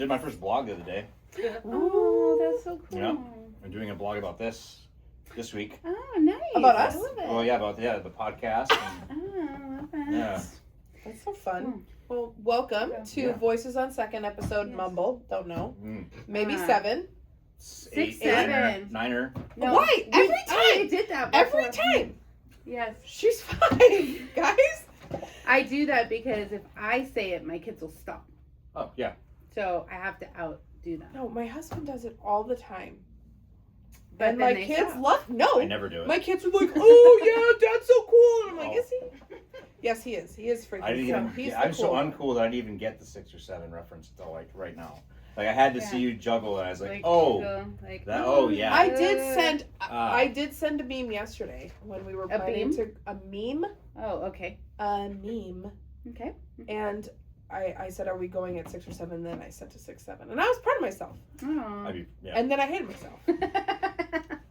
Did my first blog the other day. Oh, that's so cool. Yeah. I'm doing a blog about this week. Oh, nice. About us? I love it. Well, yeah, about the podcast. And, Oh, I love that. yeah. That's so fun. Well, welcome to Yeah. Voices on Second episode. Yes. Mumble. Don't know. Mm. Maybe 7. 8, 7. Niner. No, Why? we- Every oh, time. you did that Every before. time. Yes. She's fine, guys. I do that because if I say it, my kids will stop. Oh, yeah. So I have to outdo them. No, my husband does it all the time. But And then my they kids stop. love. No. I never do it. My kids are like, oh, yeah, Dad's so cool. And I'm like, Oh. is he? Yes, he is. He is freaking I didn't cool. even. He's I'm the so cool one. uncool that I didn't even get the 6 or 7 reference until like right now. Like I had to see Yeah. you juggle, and I was like, Like, oh, so, like, that. Oh, yeah. I did send. Ah. I did send a meme yesterday when we were A planning beam? to a meme. Oh, okay. A meme. Okay. And I said, are we going at 6 or 7? Then I sent to 6, 7. And I was proud of myself. Oh. I mean, yeah. And then I hated myself.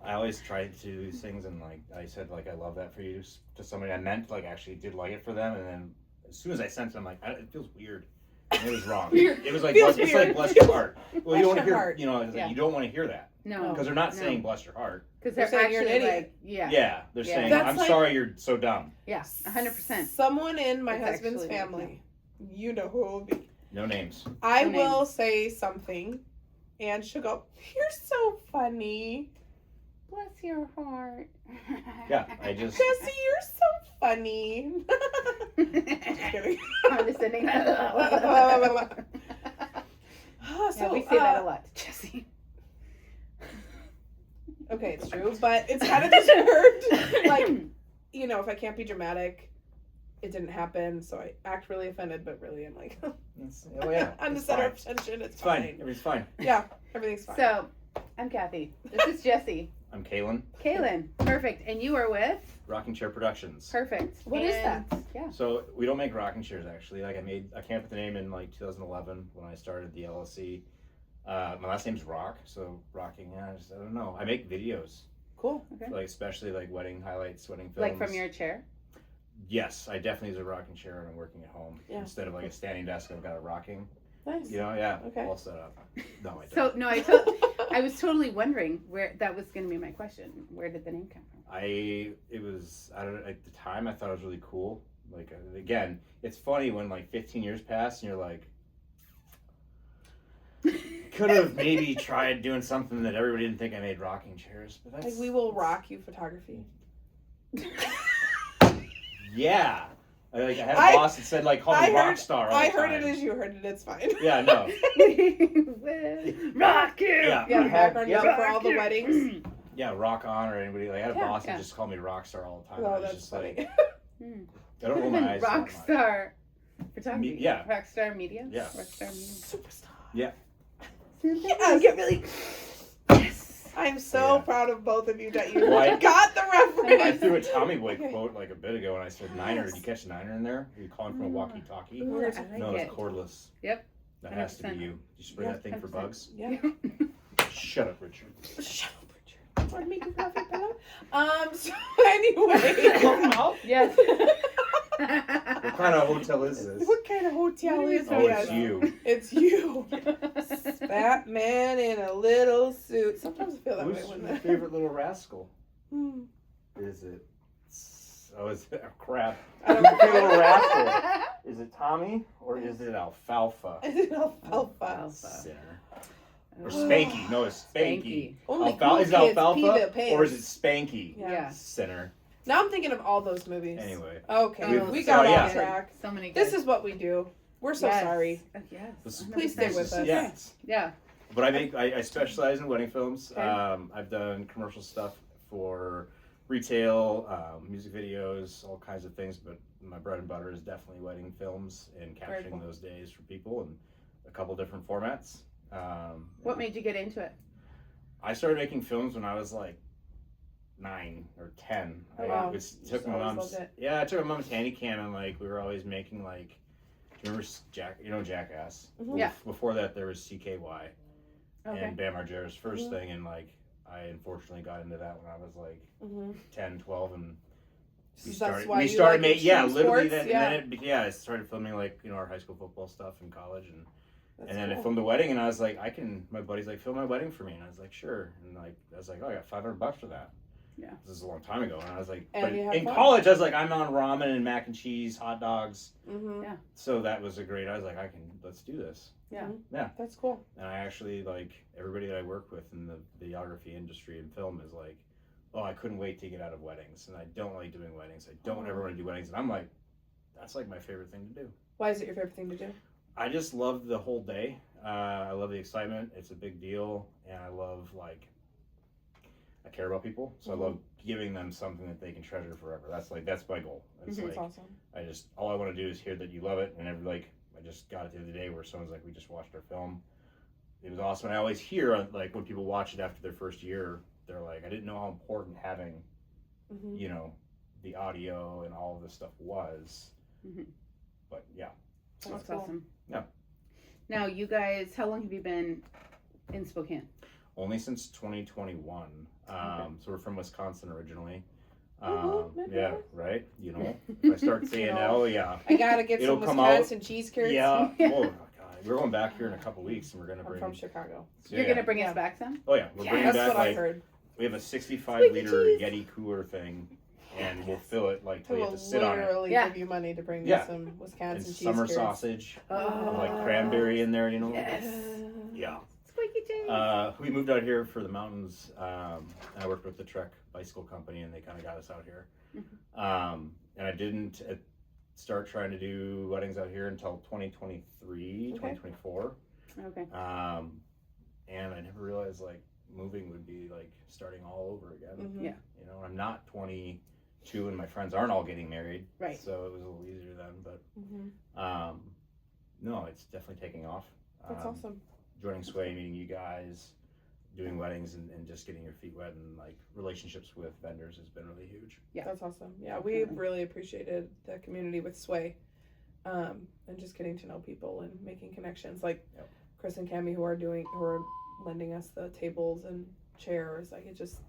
I always try to do these things, and like I said, like I love that for you to somebody I meant, like actually did like it for them, and then as soon as I sent it, I'm like, it feels weird. And it was wrong. Weird. It was like Feels it's weird. like bless your heart. Well, Bless you don't want to your hear, heart. you know, it's like, Yeah. you don't want to hear that No. because they're not No. saying bless your heart. Because They're they're saying you're an actually idiot. like, yeah. Yeah, they're Yeah. saying That's I'm like- sorry you're so dumb. Yeah, 100%. Someone in my It's husband's actually like family, you know who it will be. No names. I No will names. say something, and she'll go, "You're so funny, Bless your heart. Yeah, I just Jessie. You're so funny." Just kidding. Condescending. Ah, Yeah, we say that a lot to Jessie. Okay, it's true, but it's kind of just hurt. Like, you know, if I can't be dramatic, it didn't happen, so I act really offended, but really I'm like, oh yeah, I'm the it's center fine. of attention. It's It's fine. fine. Everything's fine. Yeah, everything's fine. So, I'm Kathy. This is Jessie. I'm Cailen, Cailen. Perfect. And you are with? Rockingchair Productions. Perfect. What is And- Yeah. So we don't make rocking chairs actually. Like I came up with the name in like 2011 when I started the LLC. My last name's Rock, so rocking. Yeah, I don't know. I make videos, Cool. Okay. like especially like wedding highlights, wedding films. Like from your chair? Yes, I definitely use a rocking chair when I'm working at home. Yeah. Instead of like a standing desk, I've got a rocking. Nice. You know, yeah. Okay. All set up. No, I don't. So, no, I was totally wondering where that was going to be my question. Where did the name come from? I don't know, at the time I thought it was really cool. Like again, it's funny when like 15 years pass and you're like, could have maybe tried doing something that everybody didn't think I made rocking chairs, but that's Like, we will rock you photography. Yeah. I had a I- boss that said like call me rock star all I the heard time. it as you heard it. It's fine. Yeah, no. Rock you! Yeah. Yeah, I the had- background yeah. music for all the weddings. Yeah, rock on or anybody. Like I had a Yeah, boss yeah. that just called me rock star all the time. Oh, I was that's just funny. like, I don't roll my eyes. that much. Rockstar photography. Yeah. Rockstar media. Yeah. Rockstar media. Superstar. Yeah. Yes. Get really. Yes. I'm so Yeah. proud of both of you that you Well, I- got the reference. I threw a Tommy Boy Okay. quote like a bit ago and I said Niner. Yes. Did you catch Niner in there? Are you calling from a walkie-talkie? Ooh, I like No, it. it's cordless. Yep. That has to be 100%. you. Did you spray Yeah, that thing for 100%. bugs? Yeah. Shut up, Richard. Shut up, Richard. Want to make you coffee, Bella? So anyway. Yes. What kind of hotel is this? What kind of hotel What is is Oh, this? it's you. It's you. Fat man in a little suit. Sometimes I feel that way Who's when your favorite little rascal? Hmm. Is it? Oh, is it? Oh, crap. I Who's don't your favorite little rascal? Is it Tommy or is it Alfalfa? Is it alfalfa? Alfalfa. Sinner. Or Spanky. No, it's Spanky. Spanky. Only Alfal- cool is it kids Alfalfa pee their pants. or is it Spanky? Yeah. Sinner. Now I'm thinking of all those movies. Anyway. Okay, Oh, we so got yeah. off track. So many. This good- is what we do. We're so Yes. sorry. Oh, yes. This is- 100%. Please stay with us. Yeah. Yeah. But I specialize in wedding films. Okay. I've done commercial stuff for retail, music videos, all kinds of things. But my bread and butter is definitely wedding films and capturing cool. those days for people in a couple different formats. What made you get into it? I started making films when I was like 9 or 10. Oh, wow. Took my always mom's. loved it. Yeah, I took my mom's handy cam and like we were always making like. Do you remember Jackass? Mhm. Yeah. Before that, there was CKY. Okay. And Bam Margera's first Mhm. thing, and like I unfortunately got into that when I was like Mm-hmm. 10, 12, and we That's started. why We you started like making, yeah, extreme literally sports? that, Yeah. and then I started filming like our high school football stuff in college, and That's and then I cool. filmed a wedding, and I was like, my buddy's like, film my wedding for me, and I was like, sure, and like I was like, oh, I got $500 for that. Yeah. This is a long time ago, and I was like, And but you had in fun. college, I was like, I'm on ramen and mac and cheese, hot dogs. Mm-hmm. Yeah. So that was I was like, let's do this. Yeah. Mhm. Yeah. That's cool. And I actually, like, everybody that I work with in the videography industry and film is like, oh, I couldn't wait to get out of weddings, and I don't like doing weddings. I don't ever want to do weddings, and I'm like, that's like my favorite thing to do. Why is it your favorite thing to do? I just love the whole day. I love the excitement. It's a big deal, and I love, like, I care about people, so I love giving them something that they can treasure forever. That's my goal. It's That's like, awesome. all I want to do is hear that you love it, and I just got it the other day where someone's like, we just watched our film. It was awesome. And I always hear, like, when people watch it after their first year, they're like, I didn't know how important having, you know, the audio and all of this stuff was. But yeah. That's cool. awesome. Yeah. Now, you guys, how long have you been in Spokane? Only since 2021. So we're from Wisconsin originally. Midwest. Yeah, right. You know, if I start saying You know. oh yeah, I gotta get It'll some come out. Wisconsin cheese curds. yeah. Oh my God, we're going back here in a couple weeks, and we're gonna I'm bring. from Chicago. So, You're yeah. gonna bring Yeah. us back some? Oh yeah, we're Yeah, bringing that's back what like I've heard. we have a 65 Squeaky liter cheese. Yeti cooler thing, and we'll fill it like I till you have will to sit on it. literally Yeah. give you money to bring me Yeah. some And Wisconsin cheese summer curds. sausage, Oh. like cranberry in there, you know. Yes. Yeah. Squeaky cheese. We moved out here for the mountains. And I worked with the Trek Bicycle Company, and they kind of got us out here. And I didn't start trying to do weddings out here until 2023, 2024. Okay. And I never realized like moving would be like starting all over again. Yeah. You know, I'm not 22, and my friends aren't all getting married. Right. So it was a little easier then, but no, it's definitely taking off. That's awesome. Joining SWAE, meeting you guys, doing weddings, and just getting your feet wet, and like relationships with vendors has been really huge. Yeah. That's awesome. Yeah, we've really appreciated the community with SWAE, and just getting to know people and making connections. Like Chris and Cami, who are lending us the tables and chairs. Like it just.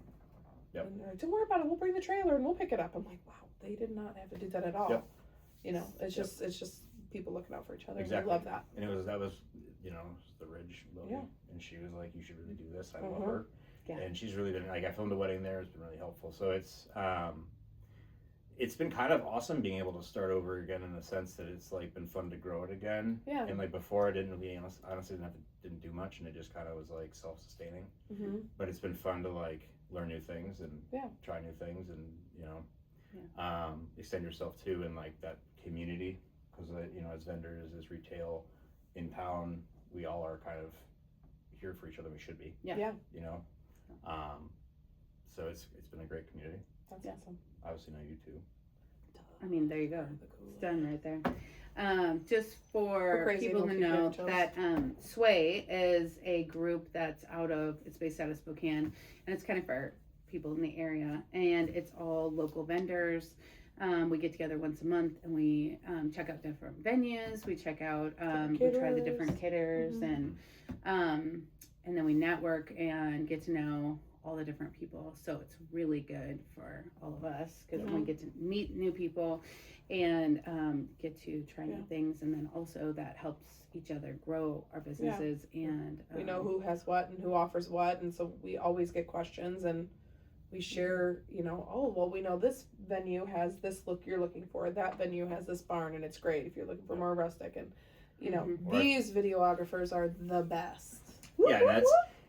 And they're like, don't worry about it. We'll bring the trailer and we'll pick it up. I'm like, wow, they did not have to do that at all. Yep. You know, it's just people looking out for each other. Exactly. We love that. And that was you know, the Ridge lady, and she was like, you should really do this. I love her. Yeah. And she's really been like, I filmed a wedding there. It's been really helpful. So it's been kind of awesome being able to start over again in the sense that it's like been fun to grow it again. Yeah. And like before, I didn't really honestly didn't do much, and it just kind of was like self-sustaining. But it's been fun to like learn new things and try new things, and you know, extend yourself too in like that community, because you know, as vendors, as retail in town, we all are kind of here for each other. We should be. Yeah. You know, so it's been a great community. That's awesome. Obviously, know you too. I mean, there you go. It's done right there. Just for crazy, people we'll to keep know their toes. that SWAE is a group that's it's based out of Spokane, and it's kind of for people in the area, and it's all local vendors. We get together once a month, and we check out different venues. We check out, we try the different kitters, and then we network and get to know all the different people. So it's really good for all of us, because we get to meet new people and get to try new things, and then also that helps each other grow our businesses. And we know who has what and who offers what, and so we always get questions, and we share, you know, oh, well, we know this venue has this look you're looking for, that venue has this barn, and it's great if you're looking for more rustic. And you know, these videographers are the best. Yeah,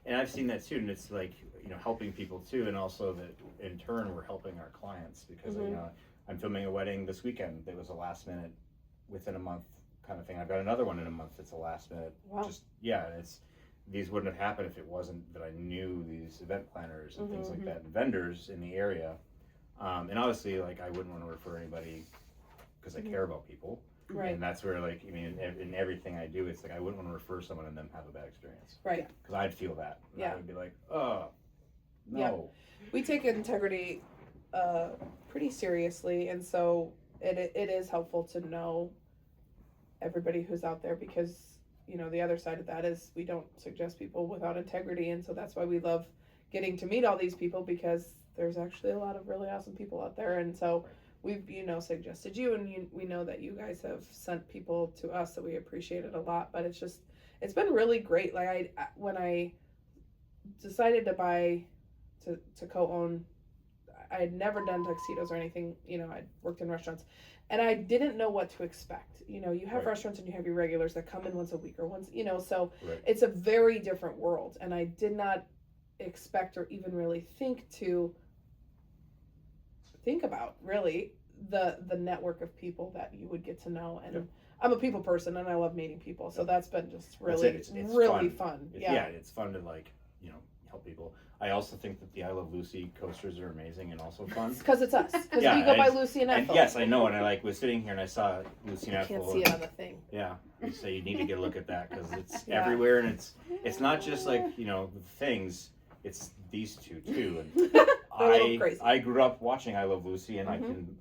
and I've seen that too, and it's like, you know, helping people too, and also that in turn we're helping our clients, because you know, I'm filming a wedding this weekend that was a last minute, within a month kind of thing. I've got another one in a month that's a last minute. Wow. And these wouldn't have happened if it wasn't that I knew these event planners and things like that, and vendors in the area. And obviously, like, I wouldn't want to refer anybody because I care about people. Right. And that's where, like, I mean, in everything I do, it's like I wouldn't want to refer someone and them have a bad experience. Right. Because I'd feel that. And Yeah. I would be like, oh, no. Yeah. We take integrity pretty seriously, and so it is helpful to know everybody who's out there, because you know, the other side of that is we don't suggest people without integrity, and so that's why we love getting to meet all these people, because there's actually a lot of really awesome people out there. And so we've, you know, suggested you, and we know that you guys have sent people to us, so we appreciate it a lot. But it's it's been really great. Like when I decided to co-own, I had never done tuxedos or anything. You know, I'd worked in restaurants, and I didn't know what to expect. You know, you have restaurants and you have your regulars that come in once a week or once, you know, so it's a very different world. And I did not expect or even really think about really the network of people that you would get to know. And I'm a people person and I love meeting people. So that's been just really, it's really fun. It's fun to like, you know, help people. I also think that the I Love Lucy coasters are amazing and also fun. It's because it's us. Because we go by Lucy and Ethel. Yes, I know. And I was sitting here and I saw Lucy and Ethel. I can't see it on the thing. Yeah. So you need to get a look at that because it's everywhere. And it's not just like, you know, the things. It's these two too. And I grew up watching I Love Lucy, and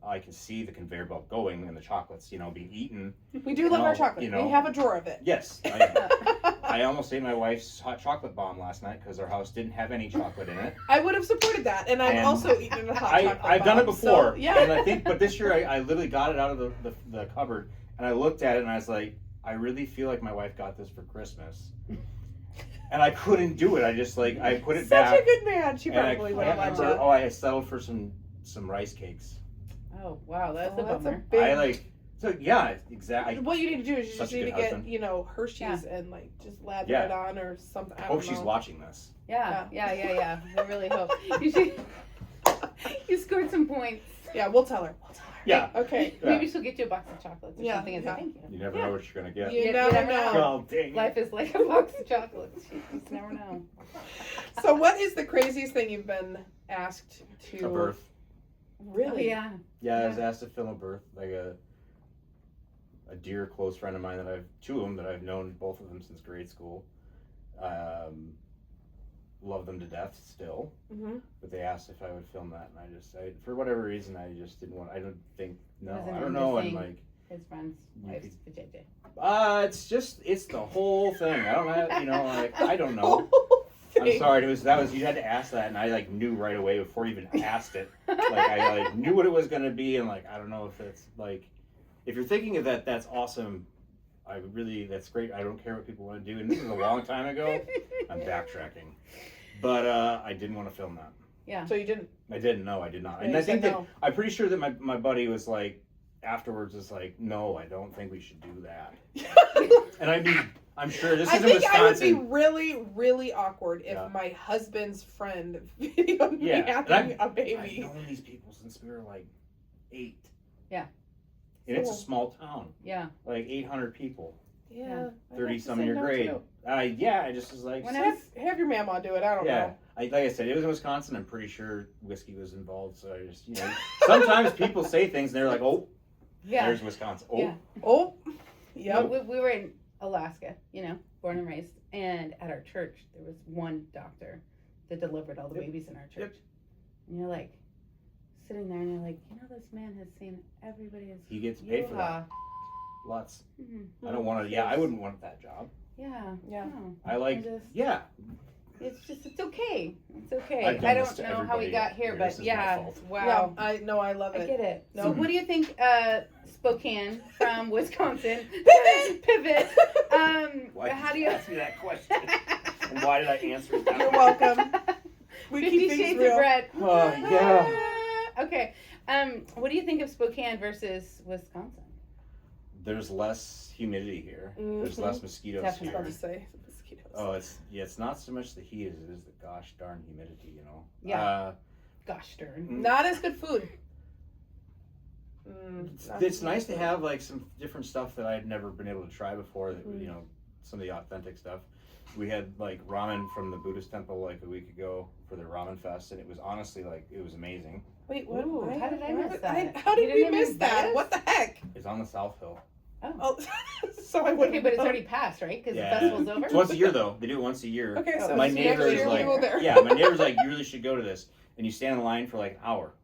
I can see the conveyor belt going and the chocolates, you know, being eaten. We do love our chocolate. You know, we have a drawer of it. Yes. I almost ate my wife's hot chocolate bomb last night because our house didn't have any chocolate in it. I would have supported that, and I've also eaten a hot chocolate bomb. I've done it before, so, yeah. And I think, but this year I literally got it out of the cupboard, and I looked at it and I was like, I really feel like my wife got this for Christmas. And I couldn't do it. I just I put it back. Such a good man. She probably would have let you. Oh, I settled for some rice cakes. Oh wow, that's a bummer. Exactly. What you need to do is you just need to get Hershey's and just lather it on or something. I hope she's watching this. Yeah. We really hope you scored some points. Yeah, we'll tell her. Yeah. Okay. Maybe she'll get you a box of chocolates or something as a thank you. You never know what you're gonna get. You never know. Oh, dang. Life is like a box of chocolates. You just never know. So, what is the craziest thing you've been asked to? A birth. Really? Oh, yeah. I was asked to film a birth, like a dear close friend of mine two of them that I've known, both of them since grade school. Love them to death still, but they asked if I would film that, and I for whatever reason I just didn't want. I don't know. And like his friend's wife's vajayjay. It's the whole thing. I don't know. I don't know. I'm sorry. You had to ask that, and I knew right away before you even asked it. I knew what it was gonna be, and I don't know if it's if you're thinking of that, that's awesome. That's great. I don't care what people want to do, and this is a long time ago. I'm backtracking. But I didn't want to film that. Yeah. So you didn't? I didn't. No, I did not. And I think I'm pretty sure that my buddy was afterwards was no, I don't think we should do that. And I'm sure this is in Wisconsin. I would be really, really awkward if my husband's friend videoed me having a baby. I've known these people since we were 8. Yeah. And it's a small town. Yeah. 800 people. Yeah. 30 some in your grade. I just was have your mama do it. I don't know. Like I said, it was in Wisconsin. I'm pretty sure whiskey was involved. So I just, sometimes people say things and they're like, oh, there's Wisconsin. Oh. Yeah. Oh. Yeah. We were in Alaska, born and raised. And at our church, there was one doctor that delivered all the babies in our church. Yep. And you're sitting there and you're this man has seen everybody. He gets paid for that. Lots. Mm-hmm. I don't want to. I wouldn't want that job. Yeah. No. It's okay. It's okay. I don't know how we got here, but wow. Yeah, I love it. I get it. No. So what do you think, Spokane from Wisconsin? Pivot. How do you ask me that question? And why did I answer it that way? You're welcome. 50 Shades of Red. Oh, yeah. Okay. What do you think of Spokane versus Wisconsin? There's less humidity here. Mm-hmm. There's less mosquitoes Definitely. here. I was about to say mosquitoes. Oh, it's not so much the heat as it is the gosh darn humidity, Yeah. Gosh darn. Not as good food. It's nice to have some different stuff that I've never been able to try before. That some of the authentic stuff. We had ramen from the Buddhist temple a week ago for the ramen fest, and it was honestly it was amazing. Wait, what? Ooh, how did I miss that? How did we miss that? What the heck? It's on the South Hill. Oh. So I wouldn't. Okay, but it's already passed, right? Because the festival's over. It's once a year though. They do it once a year. Okay, so my neighbor is my neighbor's you really should go to this, and you stand in line for an hour.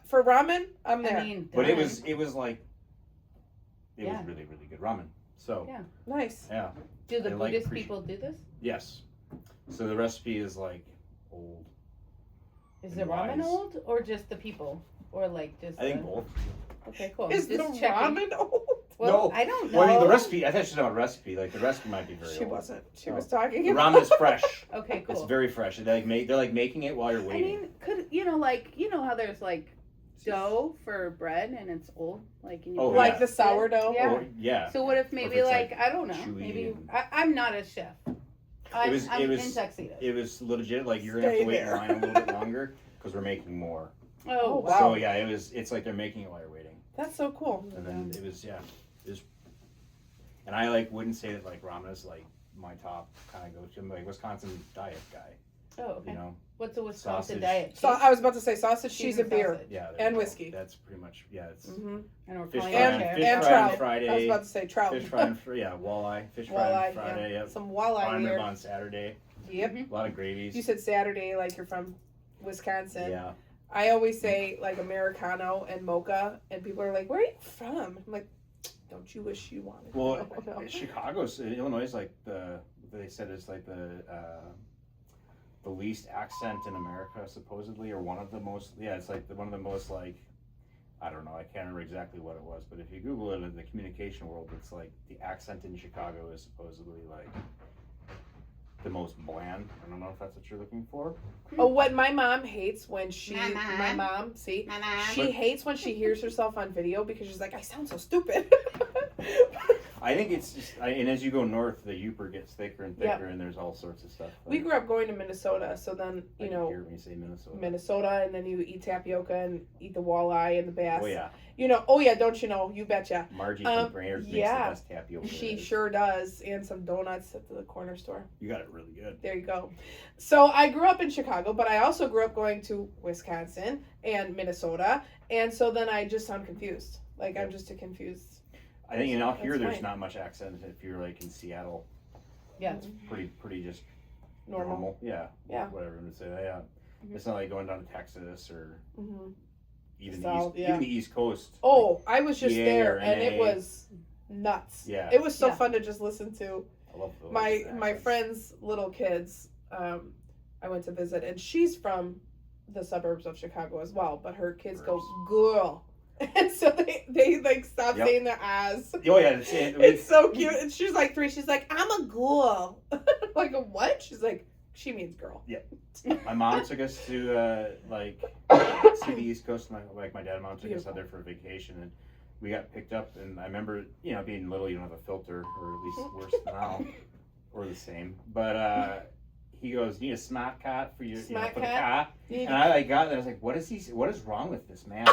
For ramen, I'm there. But it was really really good ramen. So nice. Yeah. Do the Buddhist people do this? Yes. So the recipe is old. Is the ramen old or just the people, or just? I think both. Okay, cool. Is the Just checking. ramen old? Well, No. I don't know. Well, I mean, the recipe, I thought she was about a recipe. Like, the recipe might be very She old. wasn't. She Oh. was talking The about ramen is fresh. Okay, cool. It's very fresh. They're like making it while you're I waiting. mean, could how there's like dough for bread and it's old, like in your Oh, like yeah. the sourdough. Yeah. Or, yeah. So what if maybe it's, like like, I don't know, chewy maybe and- I'm not a chef. I'm was- in it was- tuxedos. It was legit. Like, you're gonna have Stay to wait there. in line a little bit longer because we're making more. Oh wow. So yeah, it's like they're making it while you're waiting. That's so cool. And then it was. And I like wouldn't say that like ramen is like my top kind of go-to. I'm like Wisconsin diet guy. Oh, okay. You know. What's a Wisconsin Sausage. diet? So I was about to say sausage, cheese, and beer. sausage. Yeah. there And you go. whiskey. That's pretty much It's Mm-hmm. And we're fish calling fry it on there. fish And fry on trout. I was Friday. about to say trout. Fish fry on walleye. Fish fry on Walleye, Friday. yeah. Yep. Some walleye Prime rib here. on Saturday. Yep. Mhm. A lot of gravies. You said Saturday, like you're from Wisconsin. Yeah. I always say like Americano and mocha, and people are like, "Where are you from?" I'm like, "Don't you wish you wanted?" Well, No. Chicago's Illinois is like they said it's like the least accent in America supposedly, or one of the most. Yeah, it's like one of the most like. I don't know. I can't remember exactly what it was, but if you Google it in the communication world, it's like the accent in Chicago is supposedly like the most bland. I don't know if that's what you're looking for. Oh, what my mom hates when Mama. my mom, see, Mama. she hates when she hears herself on video because she's like, I sound so stupid. I think it's just, and as you go north, the Yooper gets thicker and thicker, Yep. and there's all sorts of stuff. We grew up going to Minnesota, so then, I you can know, hear when you say Minnesota. Minnesota, and then you eat tapioca and eat the walleye and the bass. Oh yeah, You know, oh yeah, don't you know? You betcha. Margie from Brainerd makes the yeah. best tapioca. She there is. sure does, and some donuts at the corner store. You got it really good. There you go. So I grew up in Chicago, but I also grew up going to Wisconsin and Minnesota, and so then I just sound confused. Like I'm just a confused. I think out here That's there's fine. not much accent. If you're like in Seattle, Yeah. it's pretty just Normal. Yeah. Yeah. Whatever to say. Yeah. Mhm. It's not like going down to Texas or Mm-hmm. even South, even the East Coast. Oh, I was just PA there, or and it NA. was nuts. Yeah. It was so Yeah. fun to just listen to. I love those My accents. friend's little kids. I went to visit, and she's from the suburbs of Chicago as well. But her kids go girl, and so they like stop Yep. saying their ass. Oh yeah, It's so cute. And she's like 3. She's like, I'm a girl. Like a what? She's like, she means girl. My mom took us to see the East Coast. My dad and mom took us out there for a vacation, and we got picked up. And I remember, being little, you don't have a filter, or at least worse now, or the same. But he goes, "You need a smart card for your Smart for the card? car." And I got there. I was like, "What is wrong with this man?"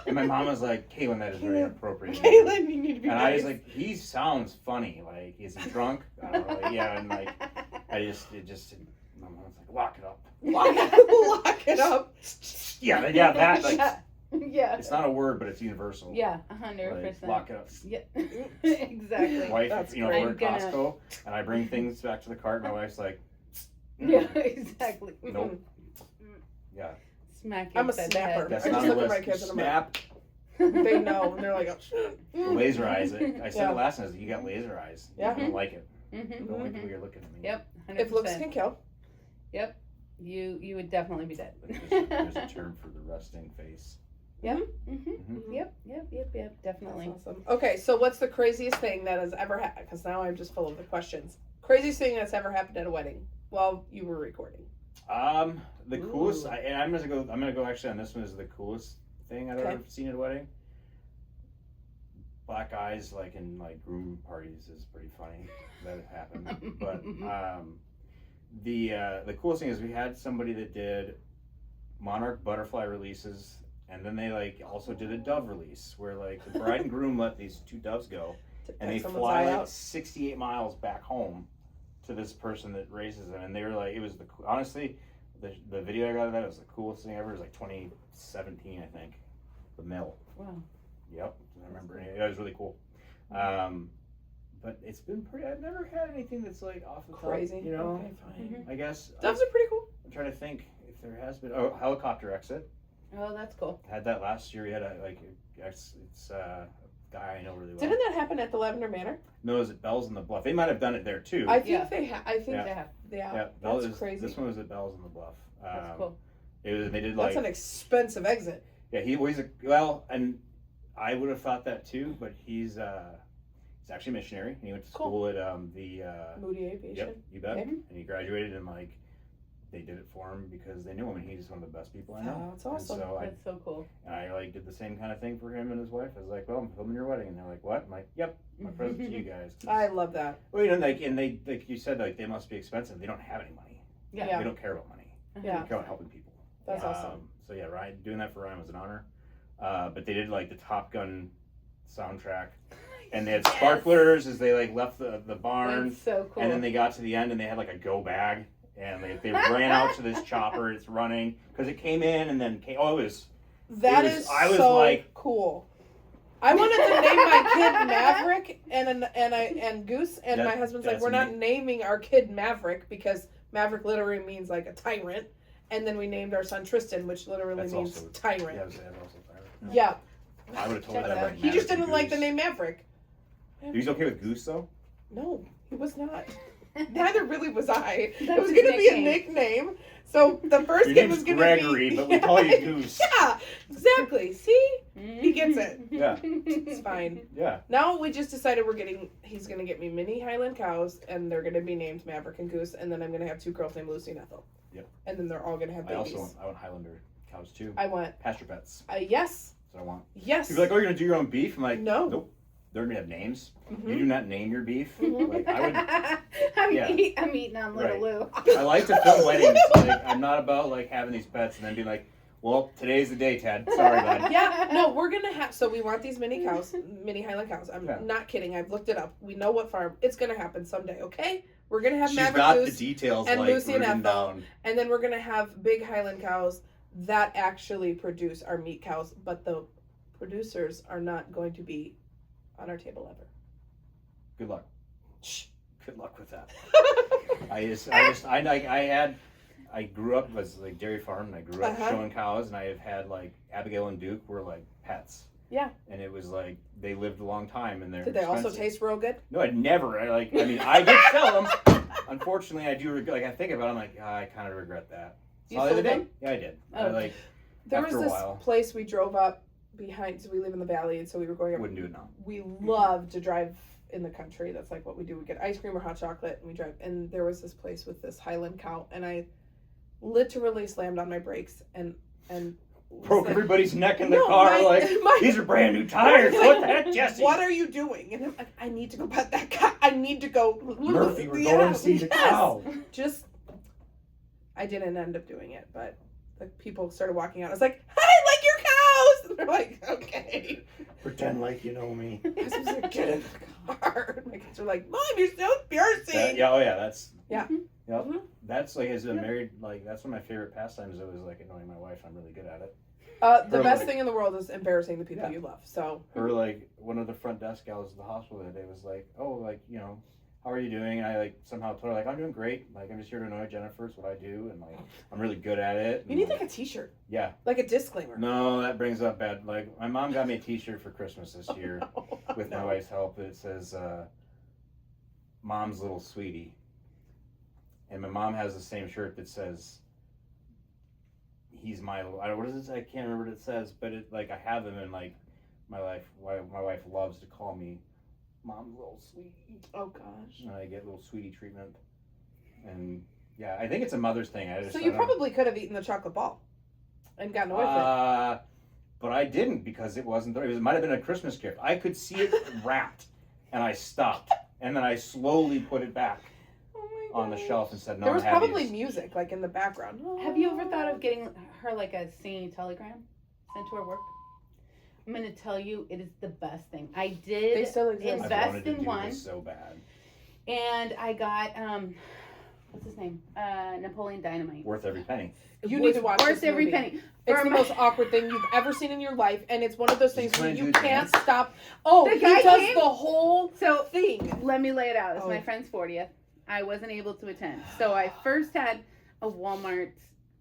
And my mom was like, "Cailen, that is very inappropriate." Cailen, you need to be And nice. I was like, "He sounds funny. Like, is he drunk?" I don't know. Like, yeah, and like, my mom's like, "Lock it up." Lock it up. Yeah, that like, Yeah. it's not a word, but it's universal. Yeah, Like, 100%. lock it up. Yeah. Exactly. Wife, That's we're great. at Costco, and I bring things back to the cart. My wife's like, Yeah, exactly. "Nope." Yeah, Smack you I'm a upside the snapper. head. that's I not just a look at list. my kids and I'm like, Snap. They know, and they're like, oh, shit. Laser eyes. I said Yeah. it last night. I was like, "You got laser eyes. Yeah. I don't like it. Mm-hmm. I don't like the way you're looking at me." Yep. 100%. If looks can kill. You would definitely be dead. There's a term for the resting face. Yep. Mhm. Yep. Definitely. That's awesome. Okay, so what's the craziest thing that has ever happened? Because now I'm just full of the questions. Craziest thing that's ever happened at a wedding while you were recording. The coolest. Ooh. I'm gonna go actually on this one. Is the coolest thing I've Okay. ever seen at a wedding. Black eyes, like in like groom parties, is pretty funny. That happened. But the coolest thing is we had somebody that did monarch butterfly releases, and then they like also did a dove release where like the bride and groom let these 2 doves go, and they Someone's fly eye like out. 68 miles back home to this person that raises them, and they were like, it was honestly the video I got of that was the coolest thing ever. It was like 2017, I think, the mill. Wow. Yep, I remember it. It was really cool. But it's been pretty. I've never had anything that's like off the Crazy. top. You know, Okay, fine. I guess Doves are pretty cool. I'm trying to think if there has been. Oh, helicopter exit. Oh, that's cool. Had that last year. We had it's a guy I know really well. Didn't that happen at the Lavender Manor? No, is it Bells in the Bluff? They might have done it there too. I think Yeah. they I think They have. yeah, Bell that's is, crazy. This one was at Bells in the Bluff. That's cool. It was. They did like. That's an expensive exit. Yeah, he's a and I would have thought that too, but he's actually a missionary, and he went to school at the Moody Aviation. Yep, you bet. Okay. And he graduated, and like they did it for him because they knew him, and he's one of the best people I know. Oh, that's awesome. And so That's so cool. I like did the same kind of thing for him and his wife. I was like, well, I'm filming your wedding, and they're like, what? I'm like, yep, my present to you guys. I love that. Well, you know, like, and they, like you said, like they must be expensive. They don't have any money. Yeah. They don't care about money. Yeah. They care about helping people. That's awesome. So yeah, Ryan, doing that for Ryan was an honor. But they did like the Top Gun soundtrack, and they had sparklers as they like left the barn. That's so cool. And then they got to the end, and they had like a go bag, and they ran out to this chopper. It's running because it came in, and then came. Oh, it was. I was so like, cool. I wanted to name my kid Maverick and Goose, and my husband's like, we're not naming our kid Maverick because Maverick literally means like a tyrant, and then we named our son Tristan, which literally means tyrant. Yeah, that's also tyrant. Yeah. I would have told that. He just didn't like the name Maverick. He's okay with Goose though. No, he was not. Neither really was I. That It was was going to be a nickname. So the first Your kid name's was going to be Gregory, but we call you Goose. Yeah, exactly. See, he gets it. Yeah, It's fine. yeah. Now we just decided he's going to get me mini Highland cows, and they're going to be named Maverick and Goose, and then I'm going to have 2 girls named Lucy and Ethel. Yep. And then they're all going to have babies. I want Highlander cows too. I want pasture pets. yes. That's what I want. Yes. People are like, oh, you're gonna do your own beef? I'm like, No. Nope. They're gonna have names. Mhm. You do not name your beef. Mhm. Like I would. I'm eating on Little Lou. I like to film weddings. Like, I'm not about like having these pets and then be like, well, today's the day, Ted. Sorry, bud. Yeah, no, we're gonna have. So we want these mini cows, mini Highland cows. I'm not kidding. I've looked it up. We know what farm. It's gonna happen someday. Okay, we're gonna have She's Maverick got Goose the details and like Lucy and written Ethel, down. and then we're gonna have big Highland cows that actually produce our meat cows. But the producers are not going to be on our table ever. Good luck. Shh. Good luck with that. I grew up as like dairy farm, and I grew up showing cows, and I have had like Abigail and Duke were like pets. Yeah. And it was like they lived a long time, and they're Did they also taste real good? No, I never. I did sell them. Unfortunately, I do like I think about it, I'm like, I kind of regret that. You sold them? Yeah, I did. Oh. There was this place we drove up behind, so we live in the valley, and so we were going up. Wouldn't do it now. We love to drive in the country. That's like what we do. We get ice cream or hot chocolate, and we drive. And there was this place with this Highland cow, and I literally slammed on my brakes and broke everybody's neck in the car. These are brand new tires. What the heck, Jessie? What are you doing? And I'm like, I need to go pet that cow. I need to go. Murphy, we're going to see the cow. I didn't end up doing it, but the people started walking out. I was like, I like your cows. And they're like, okay. Pretend like you know me. I was like, get in the car. My kids are like, Mom, you're so piercing. That's. Yeah. Yep. Mm-hmm. That's like as a married, like that's one of my favorite pastimes. It was like annoying my wife. I'm really good at it. The best thing in the world is embarrassing the people you love. So her like one of the front desk gals at the hospital the other day was like, oh, like how are you doing? And I like somehow told her like I'm doing great. Like I'm just here to annoy Jennifer. It's what I do, and like I'm really good at it. You need like a T-shirt. Yeah. Like a disclaimer. No, that brings up bad. Like my mom got me a T-shirt for Christmas this year with my wife's help. It says, "Mom's little sweetie," and my mom has the same shirt that says, "He's my." What is it? I can't remember what it says, but it like I have them in like my life. My wife loves to call me Mom's little sweetie. Oh gosh. And I get little sweetie treatment, and yeah, I think it's a mother's thing. So you probably could have eaten the chocolate ball and gotten away with it. But I didn't because it wasn't. It might have been a Christmas gift. I could see it wrapped, and I stopped, and then I slowly put it back on the shelf and said, "No." There was probably music like in the background. Have you ever thought of getting her like a singing telegram sent to her work? I'm going to tell you, it is the best thing. I did invest in one. So bad. And I got, what's his name? Napoleon Dynamite. Worth every penny. You need to watch Worth this every movie. penny. It's the most awkward thing you've ever seen in your life, and it's one of those things where you can't stop. Oh, he does the whole thing. Let me lay it out. It's my friend's 40th. I wasn't able to attend. So I first had a Walmart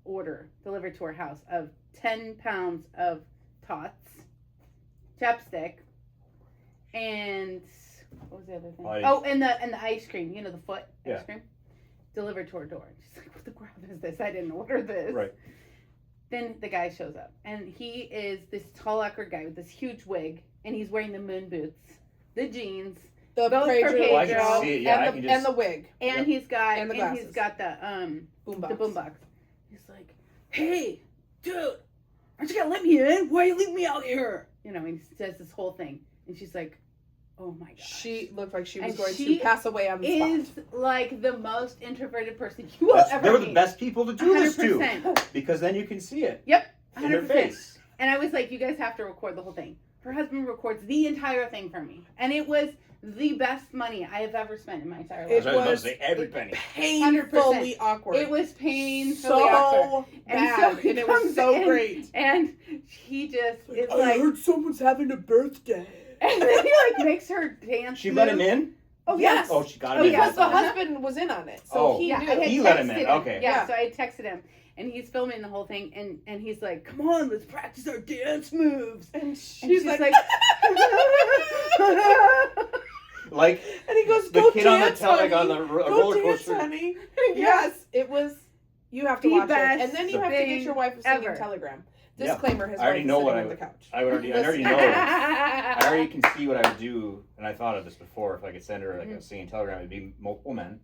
order delivered to our house of 10 pounds of tots, chapstick, and what was the other thing? Oh, and the ice cream. You know, the foot ice cream delivered to our door. She's like, "What the crap is this? I didn't order this." Right. Then the guy shows up, and he is this tall, awkward guy with this huge wig, and he's wearing the moon boots, the jeans, the both for Pedro, Oh, I can see it. Yeah, and the wig, and he's got the boombox. the boombox. He's like, "Hey, dude, aren't you gonna let me in? Why are you leaving me out here?" You know, and he says this whole thing, and she's like, "Oh my gosh." She looked like she was And going she to pass away on the is spot. like the most introverted person you will ever They were meet. the best people to do this to, 100%. because then you can see it. Yep, in their 100%. face. And I was like, you guys have to record the whole thing. Her husband records the entire thing for me, and it was the best money I have ever spent in my entire life. It was every penny. painfully awkward. It was painfully so awkward. bad, and it was so great. And he just is I like, heard someone's having a birthday. and then he like makes her dance. She let him in? Oh Yes. Oh, she got Oh, him in. yeah. Because the husband was in on it, so Oh. he Yeah, knew. I had He let him texted in, okay. Yeah, so I texted him, and he's filming the whole thing, and he's like, "Come on, let's practice our dance moves." And she's like, Like, and he goes, the "Go kid dance, on the honey. on the Go roller dance, coaster. honey." Yes, it was. You have to The watch it, best and then you have to get your wife a singing ever. telegram. Yeah. Disclaimer: His I already wife know is what sitting I on the would- couch. I already know. I already can see what I would do, and I thought of this before. If I could send her like a singing telegram, it'd be multiple men,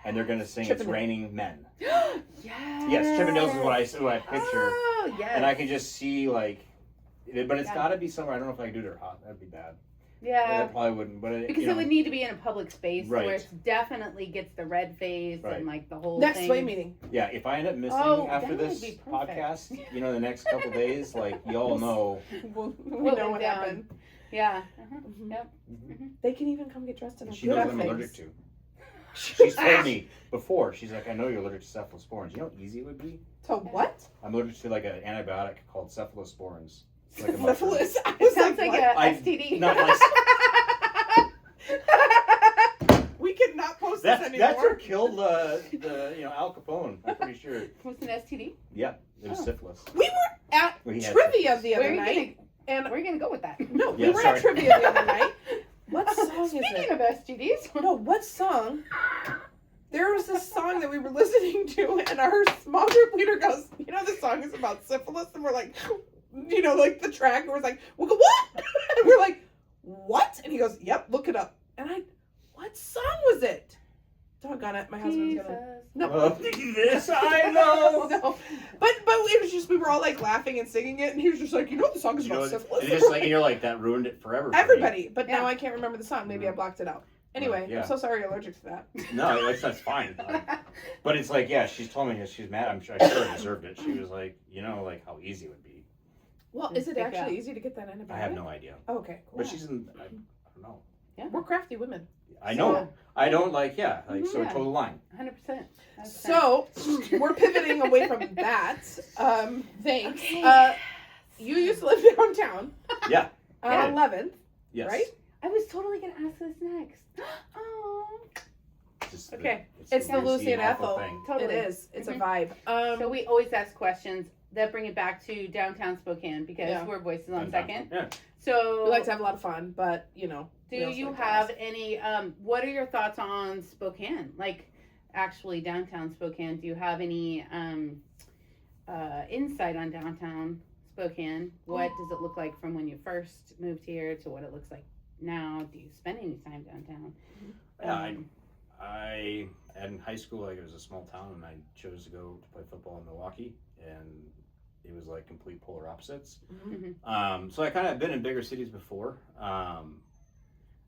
and they're gonna sing "It's Chippendale. Raining Men." Yes. Yes, Chippendales is what I picture, Oh, yes. and I can just see like, but it's Yeah. got to be somewhere. I don't know if I can do it or hot. That'd be bad. Yeah. I probably wouldn't. But Because it would need to be in a public space Right. where it definitely gets the red face Right. and like the whole Next thing. SWAE meeting. Yeah, if I end up missing Oh, after that would this be perfect. podcast, the next couple days, like y'all know. We What know went what down. happened. Yeah. Mhm. Yep. They can even come get dressed in And a she knows good what I'm allergic outfit. to. She's told me before. She's like, I know you're allergic to cephalosporins. You know how easy it would be? So what? I'm allergic to like an antibiotic called cephalosporins. It's like a mushroom. Syphilis. I It was sounds like, like what? a STD. Not like We cannot post this that's anymore. what killed Al Capone. I'm pretty sure. What's an STD? Yeah, it was Oh. syphilis. We were at Well, he had trivia the Where other are you night, and We're gonna go with that. no, we Yeah, were sorry. at trivia the other night. What song is Speaking it? of STDs, No, what song? There was this song that we were listening to, and our small group leader goes, "You know, this song is about syphilis," and we're like, like the track was like, "What?" And we're like, "What?" And he goes, "Yep, look it up." And what song was it? Doggone it, my husband's gonna. No. This I know. No, but it was just we were all like laughing and singing it, and he was just like, the song is You know, about and syphilis. it's just like, and you're like, that ruined it forever. For me. Everybody, but Yeah. now I can't remember the song. Maybe I blocked it out. Anyway, Yeah. I'm so sorry you're allergic to that. No, that's fine. But it's like, yeah, she's told me she's mad. I'm sure I deserved it. She was like, like how easy it would be. Well, is it Speak up. actually easy to get that antibiotic? I have no idea. Oh, okay, cool. But she's in, I don't know. Yeah. We're crafty women. I know. Yeah. I don't like, yeah, like, so Yeah. toe the line. 100%. So we're pivoting away from that. Thanks. Okay. You used to live downtown. Yeah. On 11th, Yes. right? I was totally gonna ask this next. Oh. Just Okay. It's It's the Lucy and awful Ethel. thing. Totally. It is. It's Mhm. a vibe. So we always ask questions that bring it back to downtown Spokane because Yeah. we're Voices on And Second. Yeah. So we like to have a lot of fun, but we do also you like to have ask. any? What are your thoughts on Spokane? Like, actually, downtown Spokane. Do you have any insight on downtown Spokane? What does it look like from when you first moved here to what it looks like now? Do you spend any time downtown? Yeah, I in high school, like, it was a small town, and I chose to go to play football in Milwaukee, and it was like complete polar opposites. Mhm. So I kind of have been in bigger cities before. I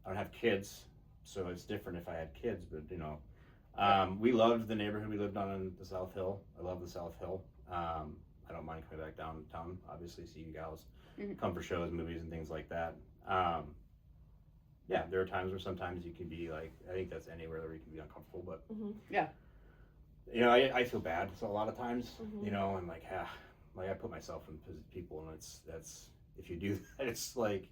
don't have kids, so it's different if I had kids, but we loved the neighborhood we lived on in the South Hill. I love the South Hill. I don't mind coming back downtown, obviously, see you gals Mhm. come for shows, movies, and things like that. Yeah, there are times where sometimes you can be like, I think that's anywhere where you can be uncomfortable, but Yeah. I feel bad so a lot of times, Mhm. and like I put myself in people, and that's if you do that, it's like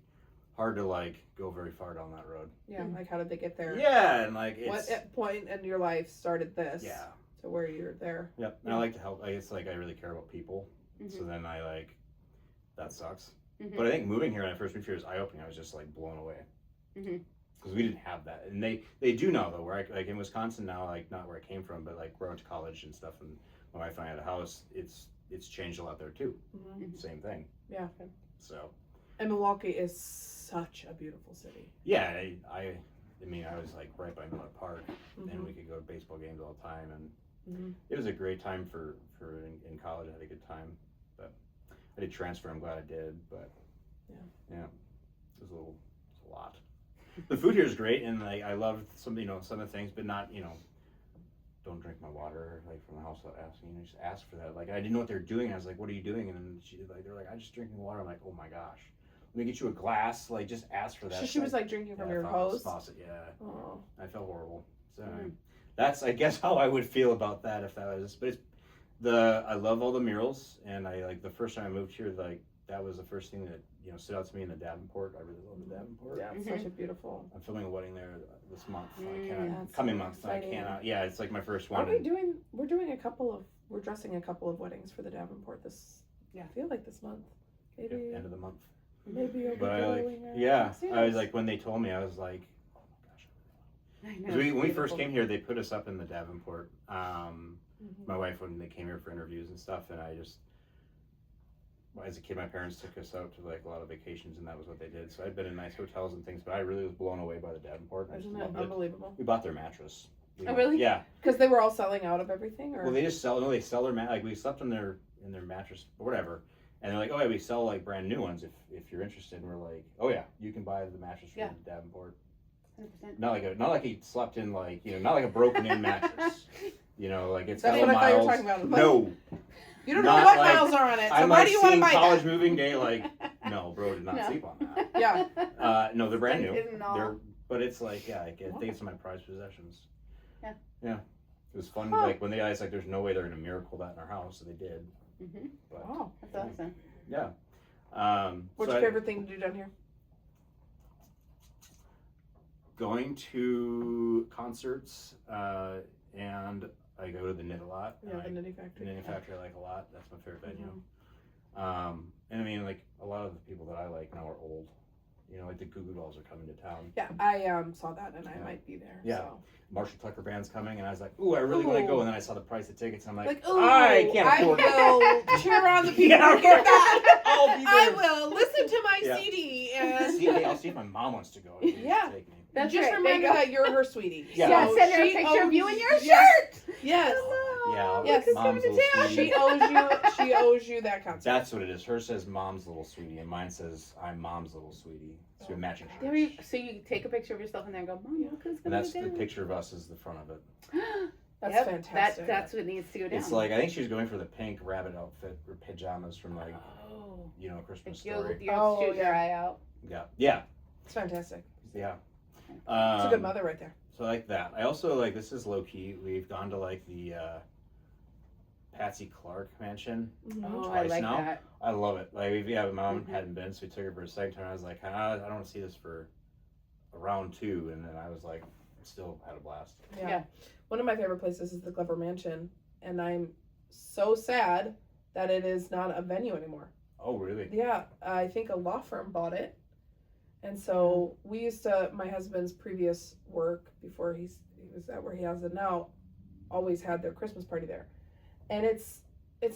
hard to like go very far down that road. Yeah, like how did they get there? Yeah, and like What point in your life started this? yeah, To where you're there? yep. And I like to help. It's like I really care about people, so Mhm. then I like that sucks. Mhm. But I think moving here when I first moved here was eye opening. I was just like blown away. Mhm. Because we didn't have that, and they do now though. Where like in Wisconsin now, like not where I came from, but like where I went to college and stuff, and my wife and I had a house. It's it's changed a lot there too. Mm-hmm. Same thing. Yeah. So. And Milwaukee is such a beautiful city. Yeah, I mean, I was like right by Miller Park, Mm-hmm. and we could go to baseball games all the time, and Mm-hmm. it was a great time for in college. I had a good time, but I did transfer. I'm glad I did, but yeah, it was a lot. The food here is great, and like I loved some of the things, but not don't drink my water like from the house without asking. Just ask for that. Like I didn't know what they were doing. I was like, "What are you doing?" And then they're like, "I'm just drinking water." I'm like, "Oh my gosh, let me get you a glass." Like just ask for that. So she was like drinking from your hose. Faucet, yeah. Oh. I felt horrible. So that's I guess how I would feel about that if that was. But I love all the murals, and I like the first time I moved here, like that was the first thing that stood out to me in the Davenport. I really love the Davenport. Yeah, it's such a beautiful. I'm filming a wedding there this month. I Yeah, cannot coming month. I cannot. Yeah, it's like my first one. We're doing a couple of. We're dressing a couple of weddings for the Davenport this. Yeah, I feel like this month. Maybe end of the month. Maybe. But I I was like when they told me, I was like, oh my gosh. I know. When we first came here, they put us up in the Davenport. My wife, when they came here for interviews and stuff, and I just. As a kid, my parents took us out to like a lot of vacations, and that was what they did. So I'd been in nice hotels and things, but I really was blown away by the Davenport. Isn't it unbelievable? We bought their mattress. Oh, really? Yeah. Because they were all selling out of everything, or well, they sell their like we slept in their mattress or whatever, and they're like, oh yeah, we sell like brand new ones if you're interested. And we're like, oh yeah, you can buy the mattress from the Davenport. 100%. Not like he slept in like not like a broken in mattress. Like it's that's got what I thought you were miles. talking about. No. You don't know what miles are on it, so why do you want to buy college that? moving day, like, no, bro, did not sleep on that. Yeah. No, they're brand new. But it's like, I think it's in my prized possessions. Yeah. Yeah. It was fun. Like when they guys like, there's no way they're gonna miracle that in our house, so they did. Mm-hmm. But, wow, that's awesome. Yeah. What's your favorite thing to do down here? Going to concerts, and I go to the Knit a lot. Yeah, the Knitting Factory. The Knitting Factory I like a lot. That's my favorite venue. And I mean, like a lot of the people that I like now are old. Like the Goo Goo Dolls are coming to town. Yeah, I saw that, and I might be there. Yeah. So. Marshall Tucker Band's coming, and I was like, ooh, I really want to go. And then I saw the price of tickets, and I'm like, ooh, I can't afford it. I will cheer on the people who get that. I'll be there. I will listen to my CD. And I'll see if my mom wants to go. Yeah. Take me. That's just remember that you're her sweetie. Yeah. So send her a picture of you in your shirt. Yes. Hello. Yeah. Yes. Mom's little sweetie. She owes you that concert. That's what it is. Hers says mom's little sweetie, and mine says I'm mom's little sweetie. So we're matching shirts. So you take a picture of yourself in there and go, Mom, look who's And going that's to the picture of us is the front of it. That's fantastic. That's what needs to go down. It's like I think she was going for the pink rabbit outfit or pajamas from like Christmas Story. You'll shoot your eye out. Yeah. It's fantastic. Yeah. It's a good mother right there. So I like that. I also like this is low key. We've gone to like the Patsy Clark mansion Oh, twice I like now. that. I love it. Like my mom hadn't been, so we took her for a second time. I was like, I don't want to see this for a round 2, and then I was like, still had a blast. Yeah. One of my favorite places is the Glover Mansion, and I'm so sad that it is not a venue anymore. Oh, really? Yeah, I think a law firm bought it. And so we used to, my husband's previous work before he was at where he has it now, always had their Christmas party there. And it's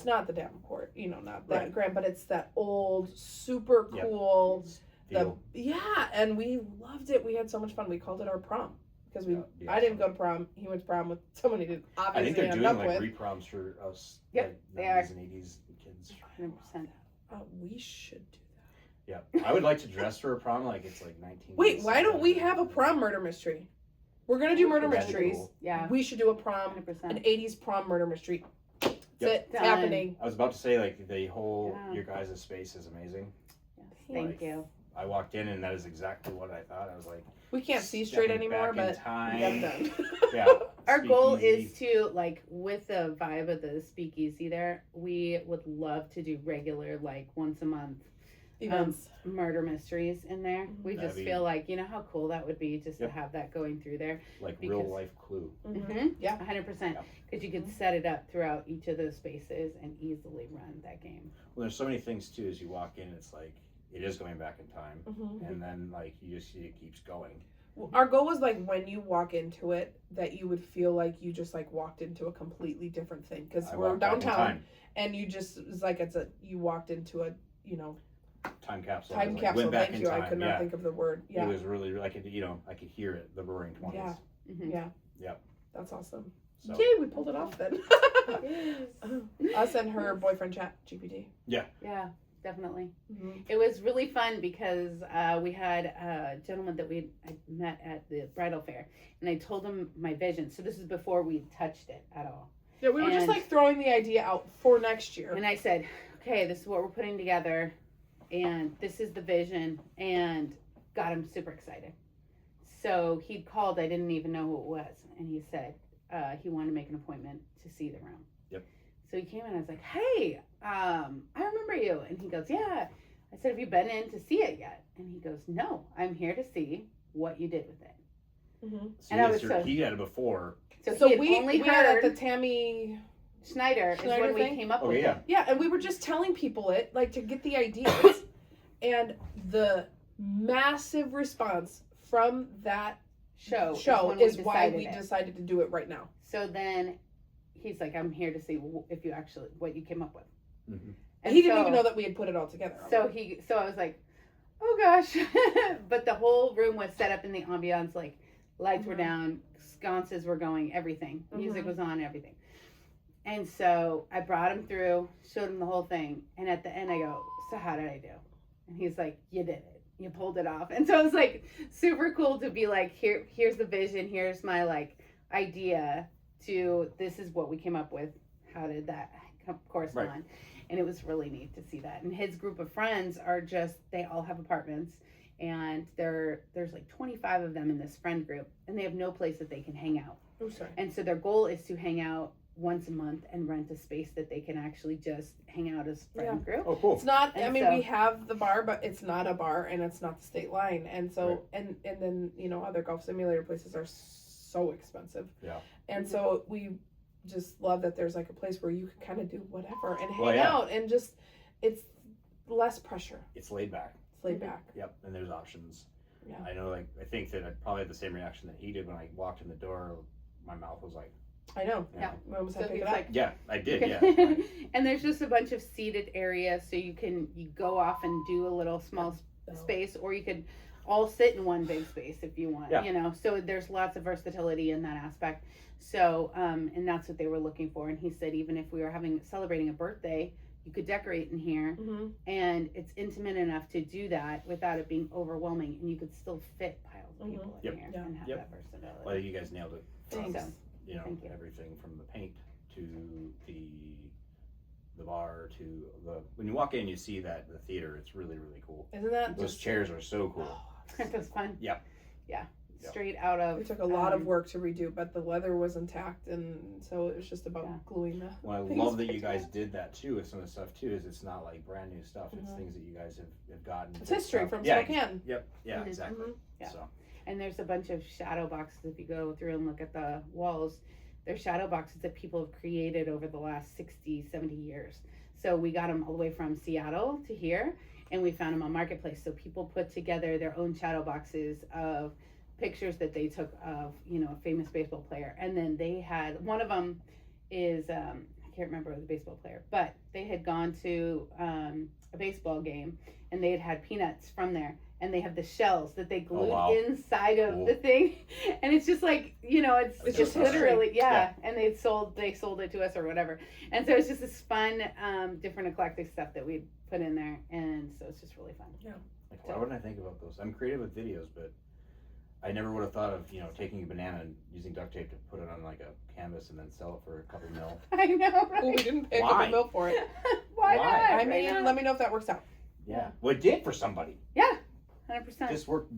not the Davenport, not that grand, but it's that old, super cool. And we loved it. We had so much fun. We called it our prom because I didn't go to prom. He went to prom with someone he didn't obviously I think they're end doing up like with. reproms for us. Yep, like 90s and 80s kids. 100%. We should do that. Yeah, I would like to dress for a prom like it's like 19. Wait, why don't we have a prom murder mystery? We're gonna do murder mysteries. Cool. Yeah, we should do a prom, 100%. an 80s prom murder mystery. Yep. It's happening. I was about to say like the whole your guys' space is amazing. Yes, thank you. I walked in and that is exactly what I thought. I was like, we can't see straight anymore, but we got it done. Yeah. Our goal is to, like, with the vibe of the speakeasy there, we would love to do regular, like, once a month events, murder mysteries in there. We just feel like, how cool that would be just to have that going through there. Like real life Clue. Yeah, 100%. Because you could set it up throughout each of those spaces and easily run that game. Well, there's so many things too. As you walk in, it's like it is going back in time, and then like you just see it keeps going. Our goal was like when you walk into it, that you would feel like you just like walked into a completely different thing because we're downtown, and you just it's like you walked into a time capsule. Went back thank you. I could not think of the word. Yeah, it was really I could I could hear it, the Roaring 20s. Yeah, yeah. Yep. That's awesome. So. Yay, we pulled it off then. Us and her boyfriend chat GPT. Yeah, definitely. Mm-hmm. It was really fun because we had a gentleman that I met at the bridal fair, and I told him my vision. So this is before we touched it at all. Yeah, we were just like throwing the idea out for next year. And I said, okay, this is what we're putting together, and this is the vision, and got him super excited. So he called, I didn't even know who it was, and he said he wanted to make an appointment to see the room. Yep. So he came in, I was like, hey, I remember you. And he goes, yeah. I said, have you been in to see it yet? And he goes, no, I'm here to see what you did with it. Mm-hmm. So he had it before. So we had at the Tammy Schneider is when we came up with it. Yeah, and we were just telling people it, like, to get the ideas. And the massive response from that show is why we decided to do it right now. So then he's like, I'm here to see if you actually, what you came up with. Mm-hmm. And he didn't even know that we had put it all together. So I was like, oh gosh. But the whole room was set up in the ambiance, like lights were down, sconces were going, everything. Music was on, everything. And so I brought him through, showed him the whole thing. And at the end I go, so how did I do? And he's like, you did it. You pulled it off. And so it was like super cool to be like, here's the vision. Here's my like idea to, this is what we came up with. How did that correspond? Right. And it was really neat to see that. And his group of friends are they all have apartments, and there's like 25 of them in this friend group, and they have no place that they can hang out. Oh, sorry. And so their goal is to hang out once a month and rent a space that they can actually just hang out as friend group. Oh, cool. It's not, we have the bar, but it's not a bar, and it's not the state line. And so, and then, other golf simulator places are so expensive. Yeah. And so we just love that there's like a place where you can kind of do whatever and hang out, and just, it's less pressure. It's laid back. Yep. And there's options. Yeah. I know, I think that I probably had the same reaction that he did when I walked in the door. My mouth was like, I know. Yeah. We almost had to pick it up. Yeah, I did. Okay. Yeah. And there's just a bunch of seated areas, so you go off and do a little small space, or you could all sit in one big space if you want. Yeah. So there's lots of versatility in that aspect. So and that's what they were looking for. And he said even if we were celebrating a birthday, you could decorate in here, and it's intimate enough to do that without it being overwhelming, and you could still fit piles of people in here and have that versatility. Well, you guys nailed it. Thanks. Thank you. Everything from the paint to the bar to when you walk in, you see the theater. It's really, really cool. Isn't that those chairs are so cool? It was fun. Yeah. Straight out of. It took a lot of work to redo, but the leather was intact, and so it was just about gluing the. Well, I love that you guys did that too with some of the stuff too. Is it's not like brand new stuff. It's things that you guys have gotten. It's history from Spokane. Yep. Yeah. Exactly. Yeah. So. And there's a bunch of shadow boxes. If you go through and look at the walls, there's shadow boxes that people have created over the last 60, 70 years. So we got them all the way from Seattle to here, and we found them on Marketplace. So people put together their own shadow boxes of pictures that they took of, a famous baseball player. And then they had, one of them is, I can't remember the baseball player, but they had gone to a baseball game, and they had peanuts from there. And they have the shells that they glued inside of the thing, and it's just like it's just literally and they sold it to us or whatever, and so it's just this fun, different eclectic stuff that we put in there, and so it's just really fun. Yeah. Why wouldn't I think about those? I'm creative with videos, but I never would have thought of taking a banana and using duct tape to put it on like a canvas and then sell it for a couple mil. I know, right? Well, we didn't pay a couple mil for it. Why not? I mean, let me know if that works out. Yeah. Well, it did for somebody. Yeah. 100%. This worked.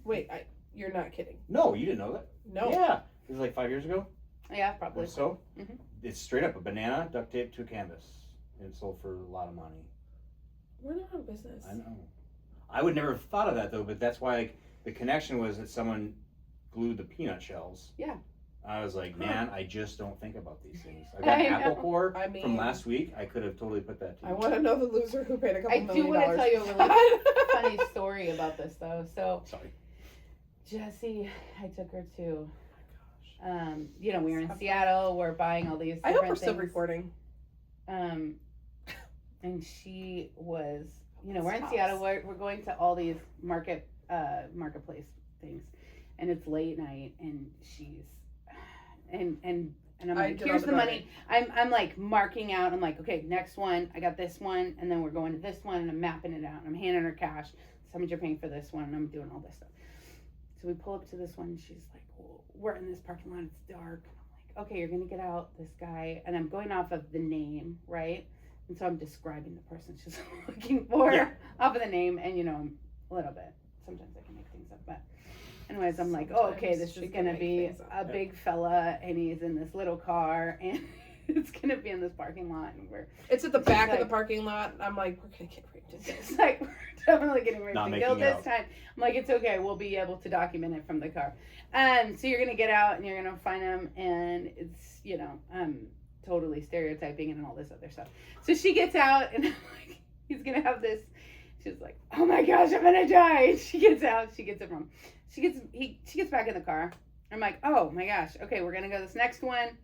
Wait, you're not kidding. No, you didn't know that. No. Yeah. It was like 5 years ago. Yeah, probably. Or so. Mm-hmm. It's straight up a banana duct taped to a canvas, and it sold for a lot of money. We're not in business. I know. I would never have thought of that though, but that's why the connection was that someone glued the peanut shells. Yeah. I was like, man, I just don't think about these things. I got apple core from last week. I could have totally put that to you. I want to know the loser who paid a couple $1 million. I do want to tell you a really funny story about this, though. So, sorry. Jessie, I took her to, you know, we were in Seattle. We're buying all these different I hope we're things. still recording. And she was, you know, we're in Seattle. We're going to all these marketplace things, and it's late night, and she's, and I'm like, here's the money. I'm like marking out. I'm like, okay, next one. I got this one, and then we're going to this one, and I'm mapping it out. I'm handing her cash. How much you're paying for this one, and I'm doing all this stuff. So we pull up to this one, and she's like, well, we're in this parking lot. It's dark. And I'm like, okay, you're gonna get out. This guy, and I'm going off of the name, right? And so I'm describing the person she's looking for off of the name, and you know, I'm a little bit. Sometimes I can make things up, but anyways, I'm like, oh, okay, this is gonna be a big fella, and he's in this little car, and it's gonna be in this parking lot, and it's at the back of the parking lot. I'm like, we're gonna get raped. It's like we're definitely getting raped and killed this time. I'm like, it's okay, we'll be able to document it from the car. So you're gonna get out, and you're gonna find him, and it's, you know, totally stereotyping and all this other stuff. So she gets out, and I'm like, he's gonna have this. She's like, oh my gosh, I'm gonna die. And she gets out. She gets back in the car. I'm like, oh my gosh. Okay, we're gonna go this next one.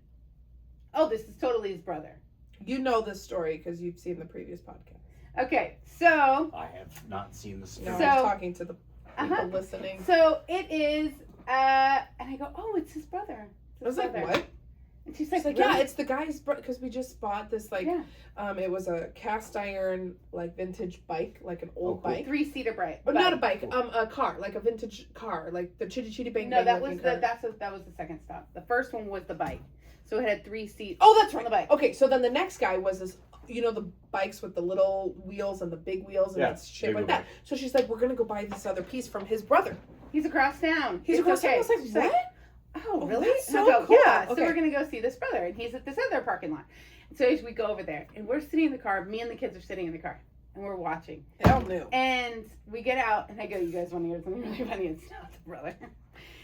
Oh, this is totally his brother. You know this story because you've seen the previous podcast. Okay, so I have not seen the story. No, I was talking to the people listening. So it is, and I go, oh, it's his brother. I was like, what? And she's like, really? Yeah, it's the guy's brother, because we just bought this, like, yeah. It was a cast iron, like, vintage bike, like an old bike. 3-seater bike. But not a bike, a car, like a vintage car, like the Chitty Chitty Bang No, Bang. that was the second stop. The first one was the bike. So it had 3 seats. Oh, that's right. On the bike. Okay, so then the next guy was this, you know, the bikes with the little wheels and the big wheels and it's shit like that. So she's like, we're going to go buy this other piece from his brother. He's across town. He's across town. I was like, she's what? Like, oh, really? That's so cool. Yeah, okay. So we're going to go see this brother. And he's at this other parking lot. And so we go over there. And we're sitting in the car. Me and the kids are sitting in the car. And we're watching. Hell no. And we get out. And I go, you guys want to hear something really funny? It's not the brother.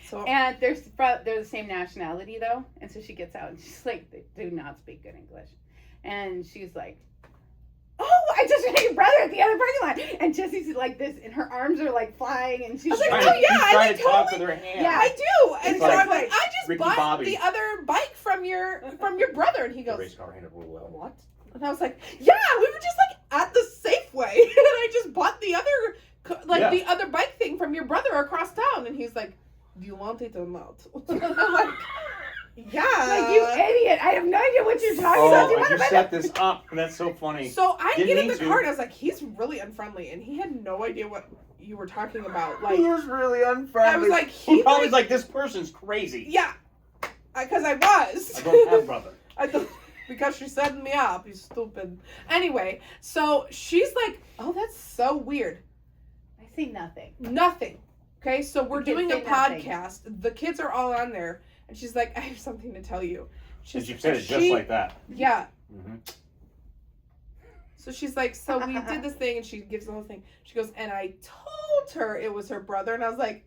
So, and they're the same nationality, though. And so she gets out. And she's like, they do not speak good English. And she's like, oh, I just met your brother at the other parking lot. And Jessie's like this, and her arms are like flying, and she's like, oh yeah, she's trying to talk with her hand. Yeah, I do. And it's so like I'm like, I just Ricky bought Bobby. the other bike from your brother, and he goes, the race car handled real well. What? And I was like, yeah, we were just like at the Safeway, and I just bought the other the other bike thing from your brother across town, and he's like, do you want it or not? And I'm like, yeah. Like, you idiot. I have no idea what you're talking about. You set this up. That's so funny. So I get in the car and I was like, he's really unfriendly. And he had no idea what you were talking about. Like, he was really unfriendly. I was like, he probably was like, this person's crazy. Yeah. Because I was. I don't have brother. Because she's setting me up, you stupid. Anyway, so she's like, oh, that's so weird. I say nothing. Nothing. Okay, so we're doing a nothing. podcast. The kids are all on there. And she's like, I have something to tell you. And you said it just like that. Yeah. Mm-hmm. So she's like, so we did this thing, and she gives the whole thing. She goes, and I told her it was her brother, and I was like,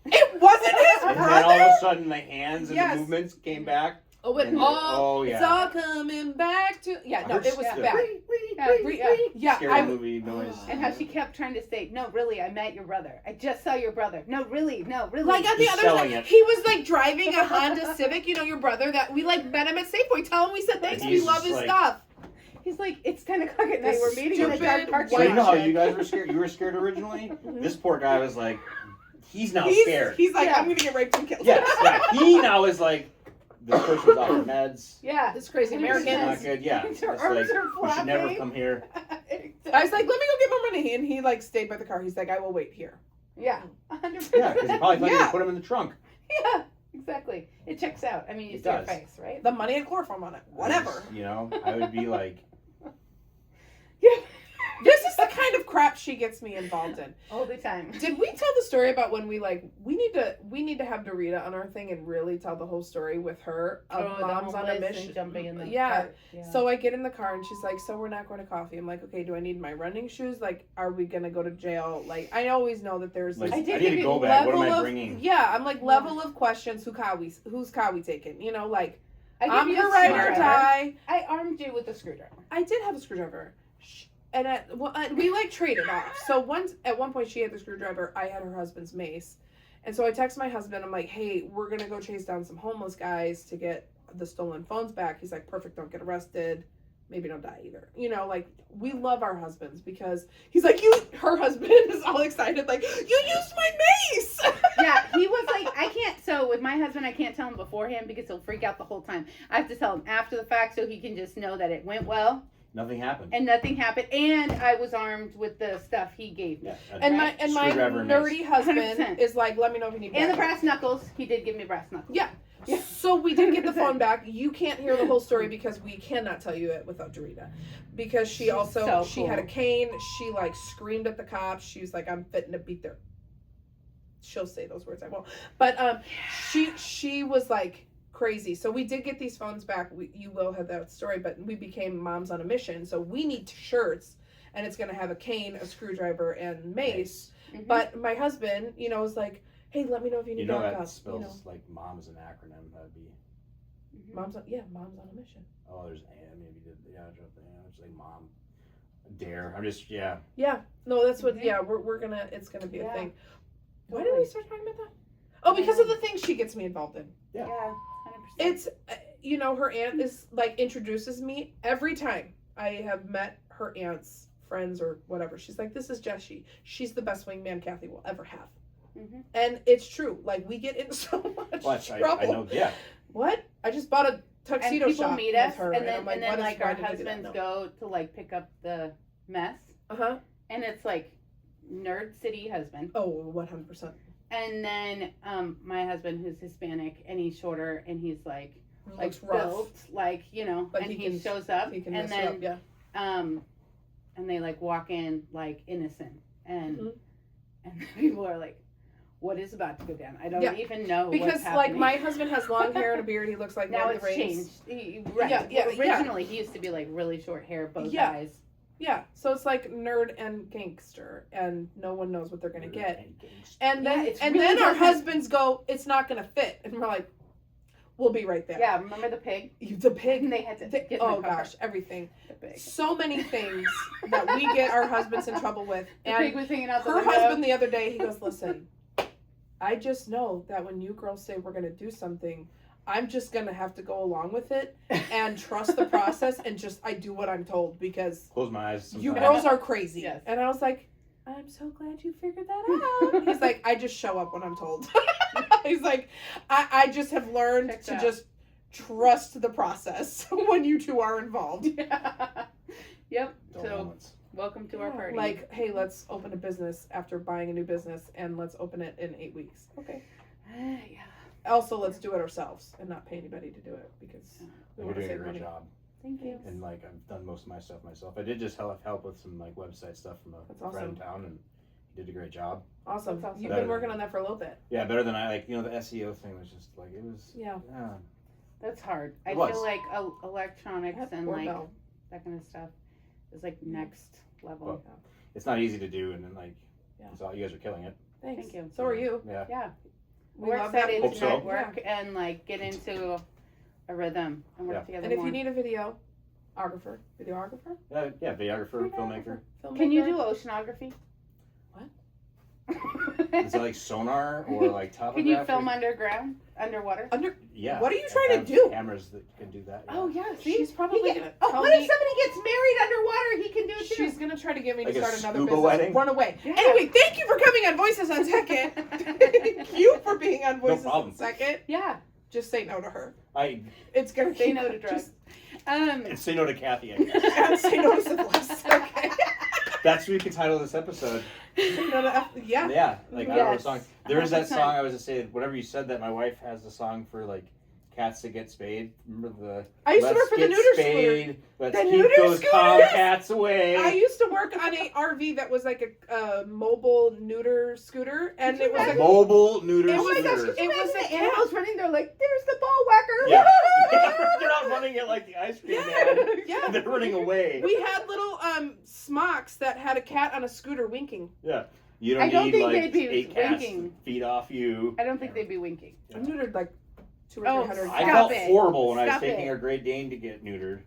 it wasn't his brother? And then all of a sudden the hands and the movements came back. Oh, it's all coming back to... Yeah, no, it was bad. Scary movie noise. And how she kept trying to say, no, really, I met your brother. I just saw your brother. No, really. Like, on the other side, he was, like, driving a Honda Civic, you know, your brother, that we, like, met him at Safeway. Tell him we said thanks, we love his stuff. He's like, it's 10 o'clock at night, we're meeting in a dark parking lot. So you know how you guys were scared? You were scared originally? This poor guy was like, he's now scared. He's like, I'm going to get raped and killed. Yes, yeah. He now is like, this person's off the meds. Yeah. This crazy American. Not good. Yeah. It's like, we should never come here. I was like, let me go get more money. And he, like, stayed by the car. He's like, I will wait here. Yeah. 100%. Yeah, because he probably thought you would put him in the trunk. Yeah, exactly. It checks out. I mean, you see your face, right? The money and chloroform on it. Whatever. You know, I would be like... Yeah. This is the kind of crap she gets me involved in all the time. Did we tell the story about when we need to have Dorita on our thing and really tell the whole story with her of moms on a mission jumping in the cart. So I get in the car and she's like, so we're not going to coffee. I'm like, okay, do I need my running shoes? Like, are we gonna go to jail? Like, I always know that there's like, this I need a go bag. What am I bringing? Yeah, I'm like level of questions. Whose car we taking? You know, like I'm her ride or die. I armed you with a screwdriver. I did have a screwdriver. and we like traded off. So at one point she had the screwdriver, I had her husband's mace. And so I text my husband, I'm like, hey, we're going to go chase down some homeless guys to get the stolen phones back. He's like, perfect, don't get arrested. Maybe don't die either. You know, like, we love our husbands because he's like, her husband is all excited, like, you used my mace! Yeah, he was like, so with my husband, I can't tell him beforehand because he'll freak out the whole time. I have to tell him after the fact so he can just know that it went well. Nothing happened. And nothing happened. And I was armed with the stuff he gave me. Yeah, and my nerdy husband 100%. is like, let me know if you need And the backup. brass knuckles. He did give me brass knuckles. Yeah. Yeah. So we did get the phone back. You can't hear the whole story because we cannot tell you it without Dorita. Because she had a cane. She like screamed at the cops. She was like, I'm fitting to beat their. She'll say those words, I won't. But she was like crazy. So we did get these phones back. You will have that story, but we became moms on a mission. So we need shirts, and it's going to have a cane, a screwdriver, and mace. Mm-hmm. But my husband, was like, hey, let me know if you need backup. That spells like mom is an acronym. That'd be Mom's on a mission. Oh, there's it's like mom. Dare. I'm just Yeah, no, that's what. Yeah, it's gonna be a thing. Why did we start talking about that? Oh, because of the things she gets me involved in. Yeah, 100%. It's her aunt is like introduces me every time I have met her aunt's friends or whatever. She's like, this is Jessie. She's the best wingman Kathy will ever have. Mm-hmm. And it's true. Like, we get in so much trouble. I know. Yeah. What? I just bought a tuxedo and people shop meet us, with her, and then our why husbands go to like pick up the mess. And it's like nerd city husband. Oh, 100%. And then my husband, who's Hispanic, and he's shorter, and he's like built, like but and he shows up, he can and then up, yeah. And they like walk in like innocent, and and people are like, what is about to go down? I don't even know because what's happening. Like my husband has long hair and a beard. He looks like now Lord it's of the Rings. changed. Originally he used to be like really short hair, both eyes. Yeah, so it's like nerd and gangster, and no one knows what they're gonna get. And then our husbands go, it's not gonna fit, and we're like, we'll be right there. Yeah, remember the pig? The pig. And they had to get oh gosh, everything. The pig. So many things that we get our husbands in trouble with. The pig was hanging out the window. window. Her husband the other day, he goes, listen, I just know that when you girls say we're gonna do something, I'm just gonna have to go along with it and trust the process and I do what I'm told because close my eyes. Sometimes. You girls are crazy. Yes. And I was like, I'm so glad you figured that out. He's like, I just show up when I'm told. He's like, I just have learned to just trust the process when you two are involved. Yep. So welcome to our party. Like, hey, let's open a business after buying a new business, and let's open it in 8 weeks. Okay. Yeah. Also, let's do it ourselves and not pay anybody to do it because we're doing a great job. Thank you. And like I've done most of my stuff myself. I did just help with some like website stuff from a friend in town, and he did a great job. Awesome. You've been working on that for a little bit. Yeah, better than I the SEO thing was just like it was. Yeah. That's hard. I feel like electronics and like that kind of stuff is like next level. Well, it's not easy to do, and then so you guys are killing it. Thanks. Thank you. So are you. Yeah. We're excited to network and like get into a rhythm and work together. And if you need a videographer? Yeah, videographer, filmmaker. Can you do oceanography? Is it like sonar or like topography? Can you film underwater? Yeah. What are you trying to do? Cameras that can do that. Yeah. Oh yeah, see? She's probably gonna what if somebody gets married underwater? He can do it too. She's gonna try to get me to like start another scuba business. Wedding? Run away. Yeah. Anyway, thank you for coming on Voices on Second. Thank you for being on Voices on Second. Yeah. Just say no to her. It's gonna say no to drugs. And say no to Kathy, I guess. And say no to syphilis. Okay. That's what we could title this episode. Yeah, like I don't know a song. There is that song I was just saying. Whenever you said that, my wife has the song for like cats that get spayed. Remember the? I used to work for the neuter scooter. Let's keep those cats away. I used to work on a RV that was like a mobile neuter scooter, and it was a mobile neuter scooter. It was the animals running. They're like, "There's the ball whacker." Yeah. They're not running it like the ice cream man. Yeah, they're running away. We had little smocks that had a cat on a scooter winking. Yeah. You don't need like 8 cats to feed off you. I don't think they'd be winking. I neutered like 200 or 300 I felt horrible when I was taking our Great Dane to get neutered.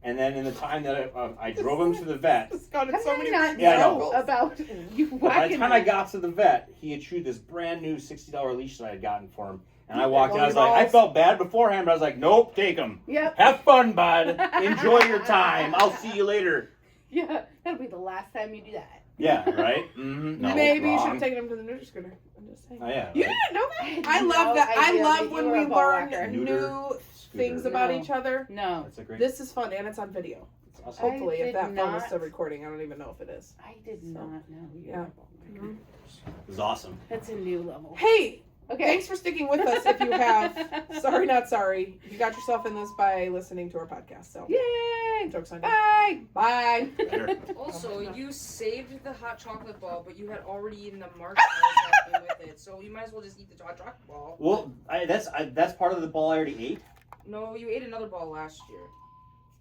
And then in the time that I drove him to the vet, It's gone in How so did many I not circles. Yeah, I know know. about you by the whacking time I him? got to the vet, he had chewed this brand new $60 leash that I had gotten for him. And I There walked go in, I was your like, I balls. felt bad beforehand, but I was like, nope, take him. Yep. Have fun, bud. Enjoy your time. I'll see you later. Yeah, that'll be the last time you do that. Yeah, right? Mm-hmm. No, Maybe you should wrong. have taken him to the neuter scooter. I'm just saying. Oh, yeah, You right? didn't know that? had I no love that. I idea love that when you were we a ball learn whacker. new Neuter things scooter. about No. each other. No, That's a great. This is fun, and it's on video. It's awesome. Hopefully, if did that phone is not- still recording, I don't even know if it is. I did So, not know you yeah. were a ball whacker. It was awesome. That's a new level. Hey, Okay. thanks for sticking with us. If you have, sorry, not sorry. You got yourself in this by listening to our podcast. So, Yay! jokes on you. Bye. Bye. Later. Also, you saved the hot chocolate ball, but you had already eaten the marshmallows that came with it, so you might as well just eat the hot chocolate ball. Well, that's part of the ball I already ate. No, you ate another ball last year.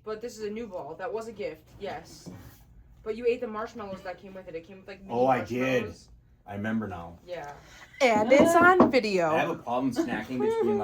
But this is a new ball. That was a gift, yes. But you ate the marshmallows that came with it. It came with like mini Oh, I did. marshmallows. I remember now. Yeah. And it's on video. I have a problem snacking between